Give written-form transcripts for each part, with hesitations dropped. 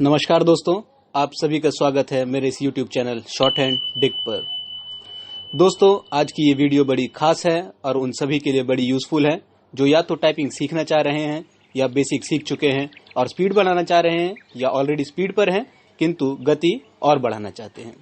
नमस्कार दोस्तों, आप सभी का स्वागत है मेरे इस YouTube channel short hand Dick पर। दोस्तों, आज की ये वीडियो बड़ी खास है और उन सभी के लिए बड़ी यूजफुल है जो या तो टाइपिंग सीखना चाह रहे हैं या बेसिक सीख चुके हैं और स्पीड बढ़ाना चाह रहे हैं या ऑलरेडी स्पीड पर हैं किंतु गति और बढ़ाना चाहते हैं।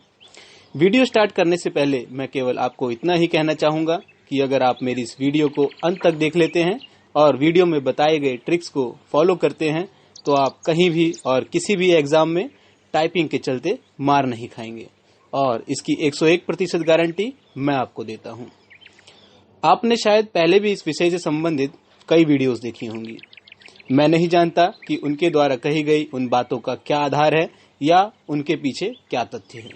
वीडियो स्टार्ट करने से पहले मैं केवल आपको इतना ही कहना चाहूँगा कि अगर आप मेरी इस वीडियो को अंत तक देख लेते हैं और वीडियो में बताए गए ट्रिक्स को फॉलो करते हैं तो आप कहीं भी और किसी भी एग्जाम में टाइपिंग के चलते मार नहीं खाएंगे और इसकी 101% गारंटी मैं आपको देता हूं। आपने शायद पहले भी इस विषय से संबंधित कई वीडियोस देखी होंगी। मैं नहीं जानता कि उनके द्वारा कही गई उन बातों का क्या आधार है या उनके पीछे क्या तथ्य है,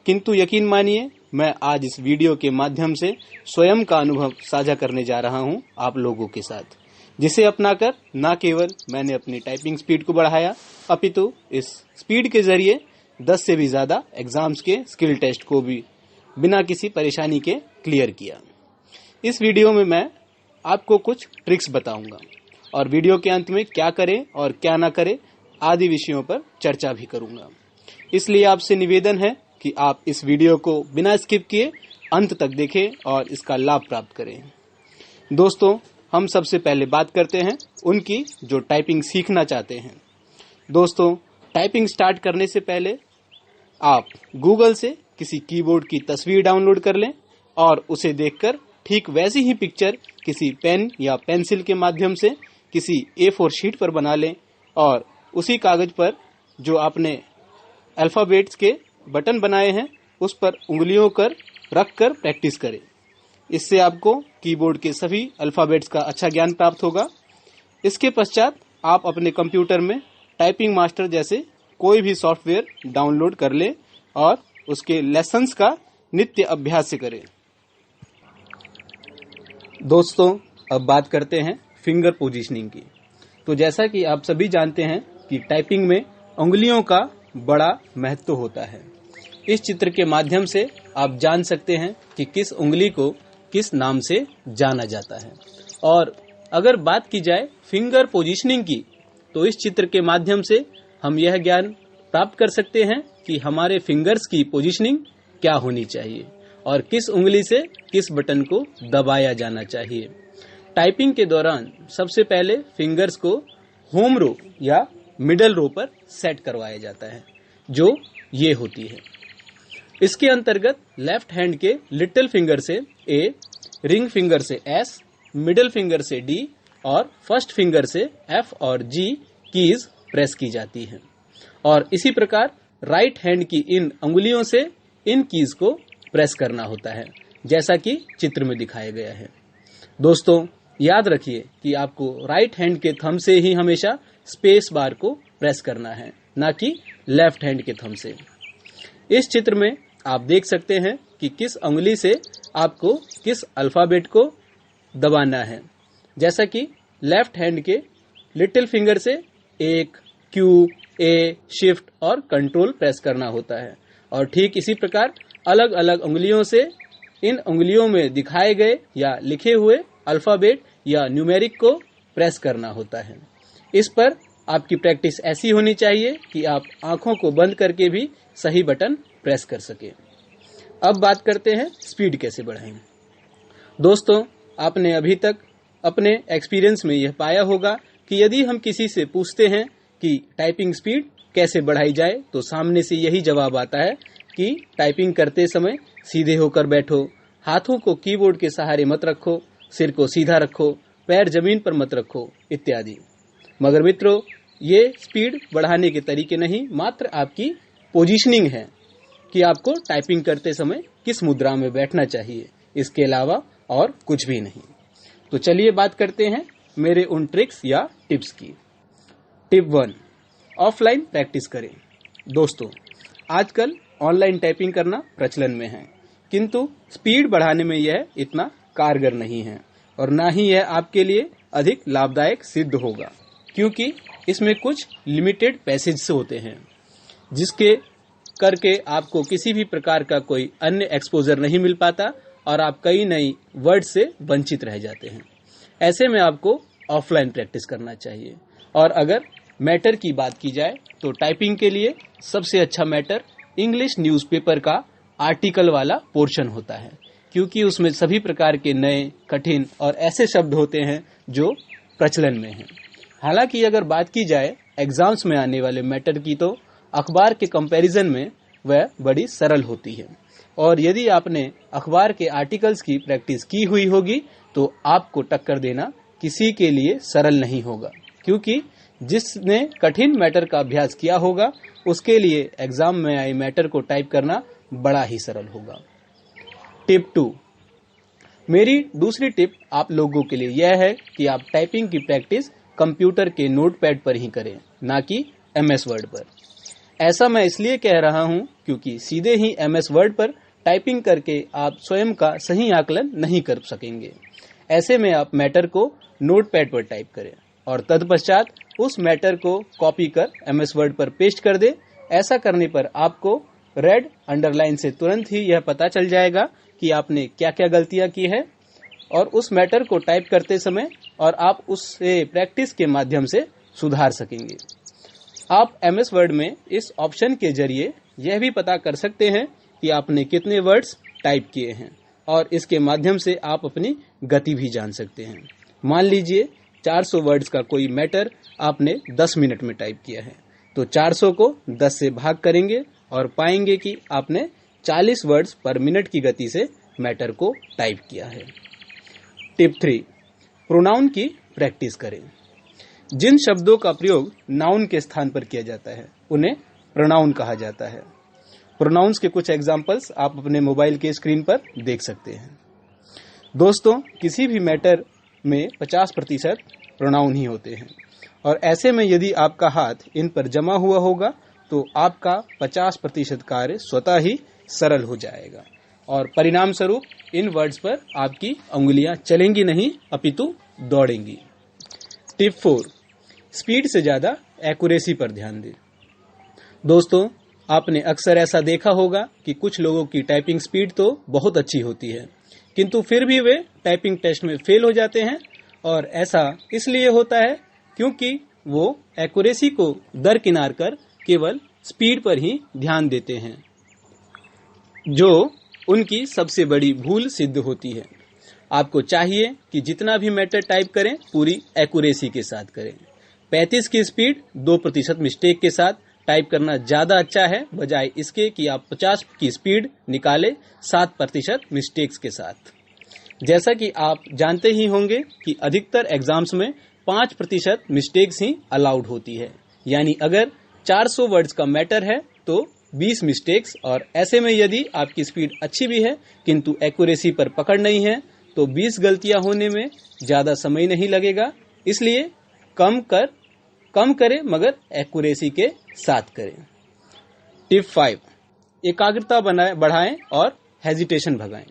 किंतु यकीन मानिए मैं आज इस वीडियो के माध्यम से स्वयं का अनुभव साझा करने जा रहा हूं आप लोगों के साथ, जिसे अपनाकर न केवल मैंने अपनी टाइपिंग स्पीड को बढ़ाया अपितु इस स्पीड के जरिए 10 से भी ज्यादा एग्जाम्स के स्किल टेस्ट को भी बिना किसी परेशानी के क्लियर किया। इस वीडियो में मैं आपको कुछ ट्रिक्स बताऊंगा और वीडियो के अंत में क्या करें और क्या ना करें आदि विषयों पर चर्चा भी करूंगा। इसलिए आपसे निवेदन है कि आप इस वीडियो को बिना स्किप किए अंत तक देखें और इसका लाभ प्राप्त करें। दोस्तों, हम सबसे पहले बात करते हैं उनकी जो टाइपिंग सीखना चाहते हैं। दोस्तों, टाइपिंग स्टार्ट करने से पहले आप गूगल से किसी कीबोर्ड की तस्वीर डाउनलोड कर लें और उसे देखकर ठीक वैसी ही पिक्चर किसी पेन या पेंसिल के माध्यम से किसी A4 शीट पर बना लें और उसी कागज पर जो आपने अल्फाबेट्स के बटन बनाए हैं उस पर उंगलियों कर रख कर प्रैक्टिस करें। इससे आपको कीबोर्ड के सभी अल्फाबेट्स का अच्छा ज्ञान प्राप्त होगा। इसके पश्चात आप अपने कंप्यूटर में टाइपिंग मास्टर जैसे कोई भी सॉफ्टवेयर डाउनलोड कर लें और उसके लेसन्स का नित्य अभ्यास करें। दोस्तों, अब बात करते हैं फिंगर पोजीशनिंग की। तो जैसा कि आप सभी जानते हैं कि टाइपिंग में उंगलियों का बड़ा महत्व होता है। इस चित्र के माध्यम से आप जान सकते हैं कि किस उंगली को किस नाम से जाना जाता है। और अगर बात की जाए फिंगर पोजीशनिंग की तो इस चित्र के माध्यम से हम यह ज्ञान प्राप्त कर सकते हैं कि हमारे फिंगर्स की पोजीशनिंग क्या होनी चाहिए और किस उंगली से किस बटन को दबाया जाना चाहिए। टाइपिंग के दौरान सबसे पहले फिंगर्स को होम रो या मिडल रो पर सेट करवाया जाता है जो ये होती है। इसके अंतर्गत लेफ्ट हैंड के लिटिल फिंगर से A, रिंग फिंगर से S, मिडिल फिंगर से D और फर्स्ट फिंगर से F और G कीज प्रेस की जाती हैं और इसी प्रकार राइट हैंड की इन अंगुलियों से इन कीज को प्रेस करना होता है जैसा कि चित्र में दिखाया गया है। दोस्तों, याद रखिए कि आपको राइट हैंड के थंब से ही हमेशा स्पेस बार को प्रेस करना है, ना कि लेफ्ट हैंड के थंब से। इस चित्र में आप देख सकते हैं कि किस उंगली से आपको किस अल्फाबेट को दबाना है। जैसा कि लेफ्ट हैंड के लिटिल फिंगर से एक Q, A, शिफ्ट और कंट्रोल प्रेस करना होता है और ठीक इसी प्रकार अलग अलग उंगलियों से इन उंगलियों में दिखाए गए या लिखे हुए अल्फाबेट या न्यूमेरिक को प्रेस करना होता है। इस पर आपकी प्रैक्टिस ऐसी होनी चाहिए कि आप आंखों को बंद करके भी सही बटन प्रेस कर सके। अब बात करते हैं स्पीड कैसे बढ़ाएं। दोस्तों, आपने अभी तक अपने एक्सपीरियंस में यह पाया होगा कि यदि हम किसी से पूछते हैं कि टाइपिंग स्पीड कैसे बढ़ाई जाए तो सामने से यही जवाब आता है कि टाइपिंग करते समय सीधे होकर बैठो, हाथों को कीबोर्ड के सहारे मत रखो, सिर को सीधा रखो, पैर जमीन पर मत रखो इत्यादि। मगर मित्रों, ये स्पीड बढ़ाने के तरीके नहीं, मात्र आपकी पोजीशनिंग है कि आपको टाइपिंग करते समय किस मुद्रा में बैठना चाहिए, इसके अलावा और कुछ भी नहीं। तो चलिए बात करते हैं मेरे उन ट्रिक्स या टिप्स की। टिप 1, ऑफलाइन प्रैक्टिस करें। दोस्तों, आजकल ऑनलाइन टाइपिंग करना प्रचलन में है, किंतु स्पीड बढ़ाने में यह इतना कारगर नहीं है और ना ही यह आपके लिए अधिक लाभदायक सिद्ध होगा, क्योंकि इसमें कुछ लिमिटेड पैसेज होते हैं जिसके करके आपको किसी भी प्रकार का कोई अन्य एक्सपोजर नहीं मिल पाता और आप कई नई वर्ड से वंचित रह जाते हैं। ऐसे में आपको ऑफलाइन प्रैक्टिस करना चाहिए और अगर मैटर की बात की जाए तो टाइपिंग के लिए सबसे अच्छा मैटर इंग्लिश न्यूज़पेपर का आर्टिकल वाला पोर्शन होता है, क्योंकि उसमें सभी प्रकार के नए, कठिन और ऐसे शब्द होते हैं जो प्रचलन में हैं। हालांकि अगर बात की जाए एग्जाम्स में आने वाले मैटर की, तो अखबार के कंपैरिजन में वह बड़ी सरल होती है। और यदि आपने अखबार के आर्टिकल्स की प्रैक्टिस की हुई होगी तो आपको टक्कर देना किसी के लिए सरल नहीं होगा, क्योंकि जिसने कठिन मैटर का अभ्यास किया होगा उसके लिए एग्जाम में आए मैटर को टाइप करना बड़ा ही सरल होगा। टिप 2, मेरी दूसरी टिप आप लोगों के लिए यह है कि आप टाइपिंग की प्रैक्टिस कंप्यूटर के नोटपैड पर ही करें, ना कि MS वर्ड पर। ऐसा मैं इसलिए कह रहा हूं क्योंकि सीधे ही MS वर्ड पर टाइपिंग करके आप स्वयं का सही आकलन नहीं कर सकेंगे। ऐसे में आप मैटर को नोटपैड पर टाइप करें और तत्पश्चात उस मैटर को कॉपी कर MS वर्ड पर पेस्ट कर दे। ऐसा करने पर आपको रेड अंडरलाइन से तुरंत ही यह पता चल जाएगा कि आपने क्या क्या गलतियां की है और उस मैटर को टाइप करते समय, और आप उससे प्रैक्टिस के माध्यम से सुधार सकेंगे। आप MS वर्ड में इस ऑप्शन के जरिए यह भी पता कर सकते हैं कि आपने कितने वर्ड्स टाइप किए हैं और इसके माध्यम से आप अपनी गति भी जान सकते हैं। मान लीजिए 400 वर्ड्स का कोई मैटर आपने 10 मिनट में टाइप किया है, तो 400 को 10 से भाग करेंगे और पाएंगे कि आपने 40 वर्ड्स पर मिनट की गति से मैटर को टाइप किया है। टिप 3, प्रोनाउन की प्रैक्टिस करें। जिन शब्दों का प्रयोग नाउन के स्थान पर किया जाता है उन्हें प्रोनाउन कहा जाता है। प्रोनाउंस के कुछ एग्जाम्पल्स आप अपने मोबाइल के स्क्रीन पर देख सकते हैं। दोस्तों, किसी भी मैटर में 50% प्रोनाउन ही होते हैं और ऐसे में यदि आपका हाथ इन पर जमा हुआ होगा तो आपका 50% कार्य स्वतः ही सरल हो जाएगा और परिणाम स्वरूप इन वर्ड्स पर आपकी उंगलियां चलेंगी नहीं अपितु दौड़ेंगी। टिप 4, स्पीड से ज्यादा एक्यूरेसी पर ध्यान दें। दोस्तों, आपने अक्सर ऐसा देखा होगा कि कुछ लोगों की टाइपिंग स्पीड तो बहुत अच्छी होती है, किंतु फिर भी वे टाइपिंग टेस्ट में फेल हो जाते हैं। और ऐसा इसलिए होता है क्योंकि वो एक्यूरेसी को दरकिनार कर केवल स्पीड पर ही ध्यान देते हैं, जो उनकी सबसे बड़ी भूल सिद्ध होती है। आपको चाहिए कि जितना भी मैटर टाइप करें पूरी एक्यूरेसी के साथ करें। 35 की स्पीड 2% मिस्टेक के साथ टाइप करना ज्यादा अच्छा है, बजाय इसके कि आप 50 की स्पीड निकालें 7% मिस्टेक्स के साथ। जैसा कि आप जानते ही होंगे कि अधिकतर एग्जाम्स में 5% मिस्टेक्स ही अलाउड होती है, यानी अगर 400 वर्ड्स का मैटर है तो 20 मिस्टेक्स। और ऐसे में यदि आपकी स्पीड अच्छी भी है किंतु एक्यूरेसी पर पकड़ नहीं है तो 20 गलतियां होने में ज्यादा समय नहीं लगेगा। इसलिए कम करें मगर एक्यूरेसी के साथ करें। टिप 5, एकाग्रता बढ़ाएं और हेजिटेशन भगाएं।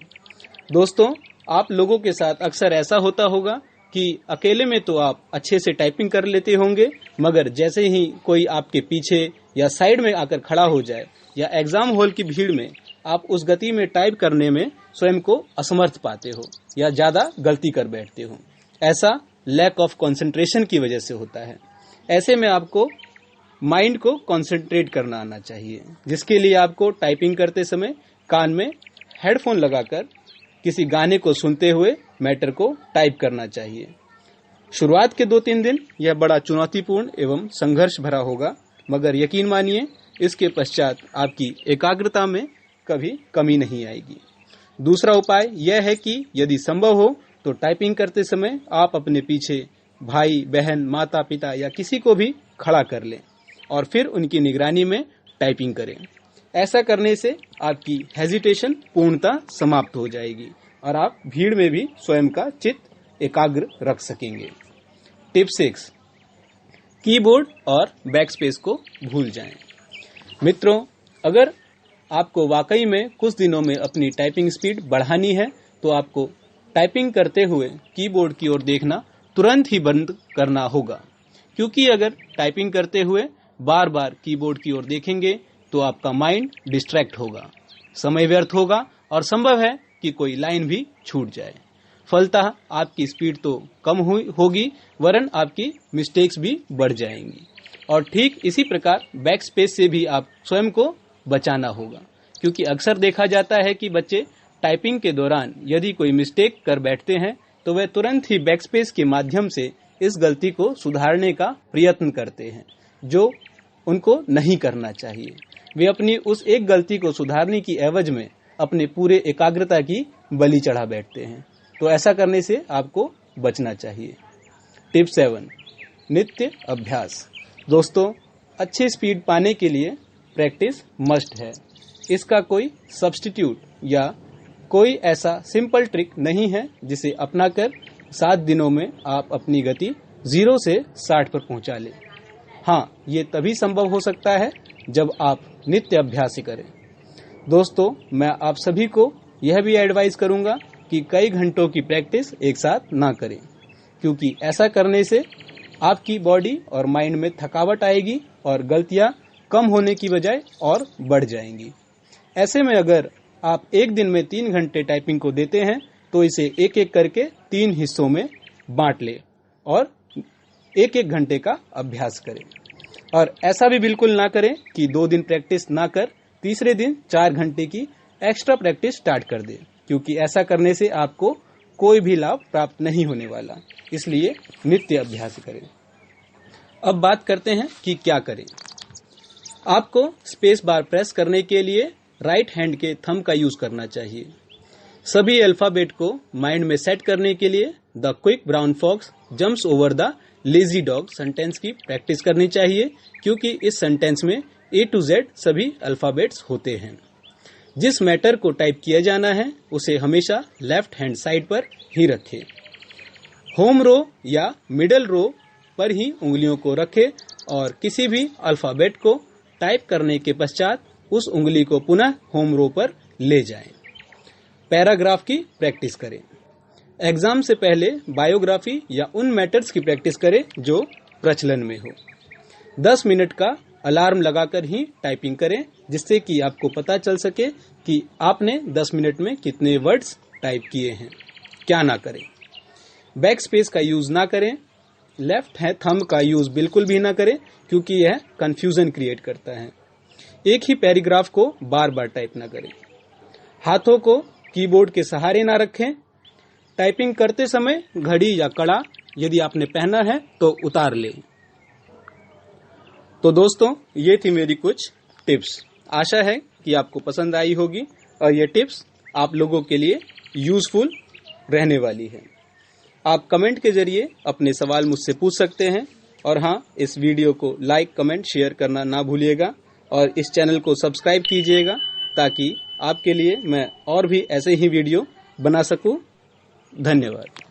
दोस्तों, आप लोगों के साथ अक्सर ऐसा होता होगा कि अकेले में तो आप अच्छे से टाइपिंग कर लेते होंगे, मगर जैसे ही कोई आपके पीछे या साइड में आकर खड़ा हो जाए या एग्जाम हॉल की भीड़ में आप उस गति में टाइप करने में स्वयं को असमर्थ पाते हो या ज्यादा गलती कर बैठते हो। ऐसा लैक ऑफ कंसंट्रेशन की वजह से होता है। ऐसे में आपको माइंड को कंसंट्रेट करना आना चाहिए, जिसके लिए आपको टाइपिंग करते समय कान में हेडफोन लगाकर किसी गाने को सुनते हुए मैटर को टाइप करना चाहिए। शुरुआत के 2-3 दिन यह बड़ा चुनौतीपूर्ण एवं संघर्ष भरा होगा, मगर यकीन मानिए इसके पश्चात आपकी एकाग्रता में कभी कमी नहीं आएगी। दूसरा उपाय यह है कि यदि संभव हो तो टाइपिंग करते समय आप अपने पीछे भाई, बहन, माता पिता या किसी को भी खड़ा कर लें और फिर उनकी निगरानी में टाइपिंग करें। ऐसा करने से आपकी हेजिटेशन पूर्णतः समाप्त हो जाएगी और आप भीड़ में भी स्वयं का चित्त एकाग्र रख सकेंगे। टिप 6, कीबोर्ड और बैकस्पेस को भूल जाएं। मित्रों, अगर आपको वाकई में कुछ दिनों में अपनी टाइपिंग स्पीड बढ़ानी है तो आपको टाइपिंग करते हुए कीबोर्ड की ओर देखना तुरंत ही बंद करना होगा, क्योंकि अगर टाइपिंग करते हुए बार बार कीबोर्ड की ओर देखेंगे तो आपका माइंड डिस्ट्रैक्ट होगा, समय व्यर्थ होगा और संभव है कि कोई लाइन भी छूट जाए। फलतः आपकी स्पीड तो कम होगी वरन आपकी मिस्टेक्स भी बढ़ जाएंगी। और ठीक इसी प्रकार बैक स्पेस से भी आप स्वयं को बचाना होगा, क्योंकि अक्सर देखा जाता है कि बच्चे टाइपिंग के दौरान यदि कोई मिस्टेक कर बैठते हैं तो वे तुरंत ही बैक स्पेस के माध्यम से इस गलती को सुधारने का प्रयत्न करते हैं, जो उनको नहीं करना चाहिए। वे अपनी उस एक गलती को सुधारने की एवज में अपने पूरे एकाग्रता की बलि चढ़ा बैठते हैं। तो ऐसा करने से आपको बचना चाहिए। टिप 7, नित्य अभ्यास। दोस्तों, अच्छी स्पीड पाने के लिए प्रैक्टिस मस्ट है। इसका कोई सब्स्टिट्यूट या कोई ऐसा सिंपल ट्रिक नहीं है जिसे अपनाकर 7 दिनों में आप अपनी गति 0 से 60 पर पहुंचा लें। हाँ, ये तभी संभव हो सकता है जब आप नित्य अभ्यास करें। दोस्तों, मैं आप सभी को यह भी एडवाइस करूंगा कि कई घंटों की प्रैक्टिस एक साथ ना करें, क्योंकि ऐसा करने से आपकी बॉडी और माइंड में थकावट आएगी और गलतियां कम होने की बजाय और बढ़ जाएंगी। ऐसे में अगर आप एक दिन में 3 घंटे टाइपिंग को देते हैं तो इसे एक एक करके 3 हिस्सों में बांट लें और एक एक घंटे का अभ्यास करें। और ऐसा भी बिल्कुल ना करें कि 2 दिन प्रैक्टिस ना कर तीसरे दिन 4 घंटे की एक्स्ट्रा प्रैक्टिस स्टार्ट कर दें, क्योंकि ऐसा करने से आपको कोई भी लाभ प्राप्त नहीं होने वाला। इसलिए नित्य अभ्यास करें। अब बात करते हैं कि क्या करें। आपको स्पेस बार प्रेस करने के लिए राइट हैंड के थंब का यूज करना चाहिए। सभी अल्फाबेट को माइंड में सेट करने के लिए the quick brown fox jumps over the lazy dog sentence की प्रैक्टिस करनी चाहिए, क्योंकि इस सेंटेंस में A to Z सभी अल्फाबेट्स होते हैं। जिस मैटर को टाइप किया जाना है उसे हमेशा लेफ्ट हैंड साइड पर ही रखें। होम रो या मिडल रो पर ही उंगलियों को रखें और किसी भी अल्फाबेट को टाइप करने के पश्चात उस उंगली को पुनः होम रो पर ले जाएं। पैराग्राफ की प्रैक्टिस करें। एग्जाम से पहले बायोग्राफी या उन मैटर्स की प्रैक्टिस करें जो प्रचलन में हो। 10 मिनट का अलार्म लगाकर ही टाइपिंग करें, जिससे कि आपको पता चल सके कि आपने 10 मिनट में कितने वर्ड्स टाइप किए हैं। क्या ना करें, बैक स्पेस का यूज ना करें, लेफ्ट है थंब का यूज बिल्कुल भी ना करें, क्योंकि यह कंफ्यूजन क्रिएट करता है। एक ही पैराग्राफ को बार बार टाइप ना करें। हाथों को कीबोर्ड के सहारे ना रखें। टाइपिंग करते समय घड़ी या कड़ा यदि आपने पहना है तो उतार लें। तो दोस्तों, ये थी मेरी कुछ टिप्स। आशा है कि आपको पसंद आई होगी और ये टिप्स आप लोगों के लिए यूजफुल रहने वाली है। आप कमेंट के जरिए अपने सवाल मुझसे पूछ सकते हैं। और हाँ, इस वीडियो को लाइक, कमेंट, शेयर करना ना भूलिएगा और इस चैनल को सब्सक्राइब कीजिएगा, ताकि आपके लिए मैं और भी ऐसे ही वीडियो बना सकूं। धन्यवाद।